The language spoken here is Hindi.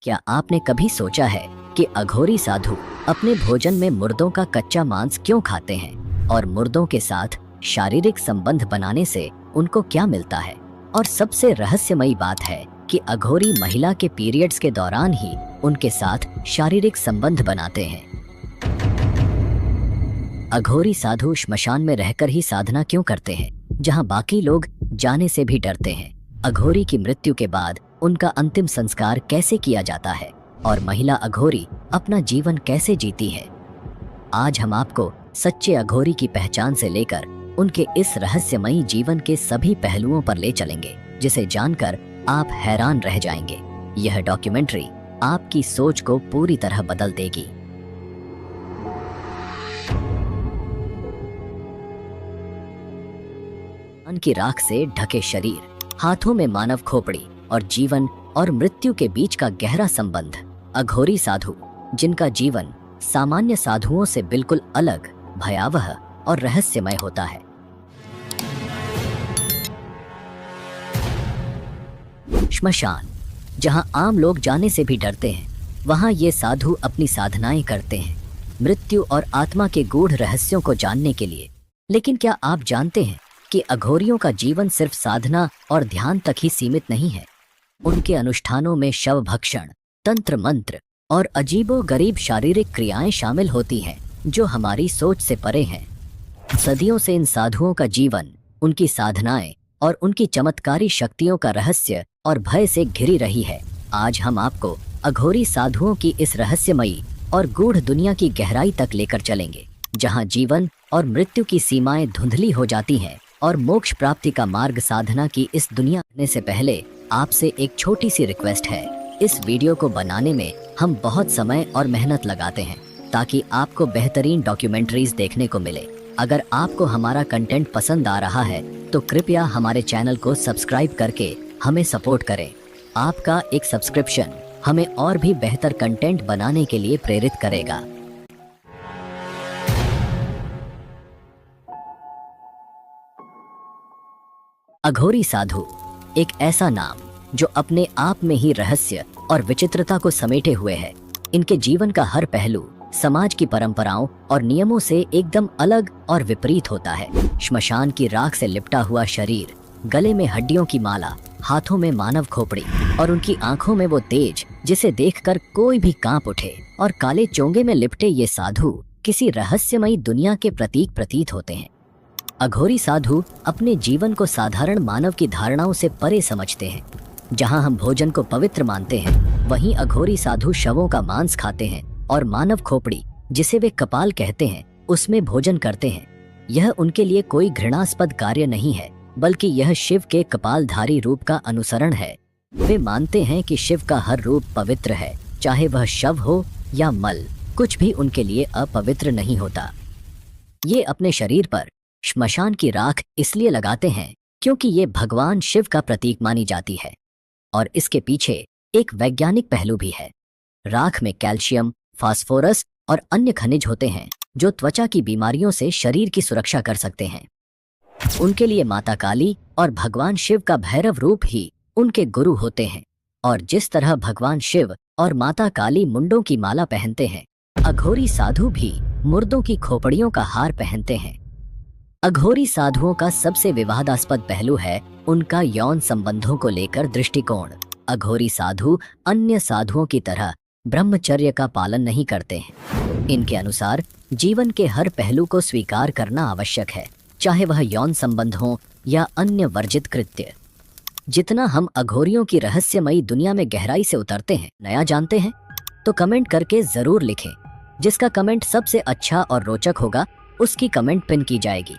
क्या आपने कभी सोचा है कि अघोरी साधु अपने भोजन में मुर्दों का कच्चा मांस क्यों खाते हैं और मुर्दों के साथ शारीरिक संबंध बनाने से उनको क्या मिलता है? और सबसे रहस्यमयी बात है कि अघोरी महिला के पीरियड्स के दौरान ही उनके साथ शारीरिक संबंध बनाते हैं। अघोरी साधु श्मशान में रहकर ही साधना क्यों करते हैं, जहां बाकी लोग जाने से भी डरते हैं? अघोरी की मृत्यु के बाद उनका अंतिम संस्कार कैसे किया जाता है और महिला अघोरी अपना जीवन कैसे जीती है? आज हम आपको सच्चे अघोरी की पहचान से लेकर उनके इस रहस्यमयी जीवन के सभी पहलुओं पर ले चलेंगे, जिसे जानकर आप हैरान रह जाएंगे। यह डॉक्यूमेंट्री आपकी सोच को पूरी तरह बदल देगी। मन की राख से ढके शरीर, हाथों में मानव खोपड़ी और जीवन और मृत्यु के बीच का गहरा संबंध। अघोरी साधु, जिनका जीवन सामान्य साधुओं से बिल्कुल अलग, भयावह और रहस्यमय होता है। श्मशान, जहां आम लोग जाने से भी डरते हैं, वहां ये साधु अपनी साधनाएं करते हैं, मृत्यु और आत्मा के गूढ़ रहस्यों को जानने के लिए। लेकिन क्या आप जानते हैं कि अघोरियों का जीवन सिर्फ साधना और ध्यान तक ही सीमित नहीं है? उनके अनुष्ठानों में शव भक्षण, तंत्र मंत्र और अजीबोगरीब शारीरिक क्रियाएं शामिल होती हैं, जो हमारी सोच से परे हैं। सदियों से इन साधुओं का जीवन, उनकी साधनाएं और उनकी चमत्कारी शक्तियों का रहस्य और भय से घिरी रही है। आज हम आपको अघोरी साधुओं की इस रहस्यमयी और गूढ़ दुनिया की गहराई तक लेकर चलेंगे, जहां जीवन और मृत्यु की सीमाएं धुंधली हो जाती हैं और मोक्ष प्राप्ति का मार्ग साधना की इस दुनिया आने से पहले आपसे एक छोटी सी रिक्वेस्ट है। इस वीडियो को बनाने में हम बहुत समय और मेहनत लगाते हैं ताकि आपको बेहतरीन डॉक्यूमेंट्रीज देखने को मिले। अगर आपको हमारा कंटेंट पसंद आ रहा है तो कृपया हमारे चैनल को सब्सक्राइब करके हमें सपोर्ट करें। आपका एक सब्सक्रिप्शन हमें और भी बेहतर कंटेंट बनाने के लिए प्रेरित करेगा। अघोरी साधु एक ऐसा नाम जो अपने आप में ही रहस्य और विचित्रता को समेटे हुए है। इनके जीवन का हर पहलू समाज की परंपराओं और नियमों से एकदम अलग और विपरीत होता है। श्मशान की राख से लिपटा हुआ शरीर, गले में हड्डियों की माला, हाथों में मानव खोपड़ी और उनकी आंखों में वो तेज जिसे देखकर कोई भी कांप उठे, और काले चोंगे में लिपटे ये साधु किसी रहस्यमयी दुनिया के प्रतीक प्रतीत होते हैं। अघोरी साधु अपने जीवन को साधारण मानव की धारणाओं से परे समझते हैं। जहां हम भोजन को पवित्र मानते हैं, वहीं अघोरी साधु शवों का मांस खाते हैं और मानव खोपड़ी, जिसे वे कपाल कहते हैं, उसमें भोजन करते हैं। यह उनके लिए कोई घृणास्पद कार्य नहीं है, बल्कि यह शिव के कपालधारी रूप का अनुसरण है। वे मानते हैं कि शिव का हर रूप पवित्र है, चाहे वह शव हो या मल, कुछ भी उनके लिए अपवित्र नहीं होता। ये अपने शरीर पर श्मशान की राख इसलिए लगाते हैं क्योंकि ये भगवान शिव का प्रतीक मानी जाती है, और इसके पीछे एक वैज्ञानिक पहलू भी है। राख में कैल्शियम, फास्फोरस और अन्य खनिज होते हैं जो त्वचा की बीमारियों से शरीर की सुरक्षा कर सकते हैं। उनके लिए माता काली और भगवान शिव का भैरव रूप ही उनके गुरु होते हैं, और जिस तरह भगवान शिव और माता काली मुंडों की माला पहनते हैं, अघोरी साधु भी मुर्दों की खोपड़ियों का हार पहनते हैं। अघोरी साधुओं का सबसे विवादास्पद पहलू है उनका यौन संबंधों को लेकर दृष्टिकोण। अघोरी साधु अन्य साधुओं की तरह ब्रह्मचर्य का पालन नहीं करते हैं। इनके अनुसार जीवन के हर पहलू को स्वीकार करना आवश्यक है, चाहे वह यौन संबंध हो या अन्य वर्जित कृत्य। जितना हम अघोरियों की रहस्यमयी दुनिया में गहराई से उतरते हैं, नया जानते हैं, तो कमेंट करके जरूर लिखें। जिसका कमेंट सबसे अच्छा और रोचक होगा, उसकी कमेंट पिन की जाएगी।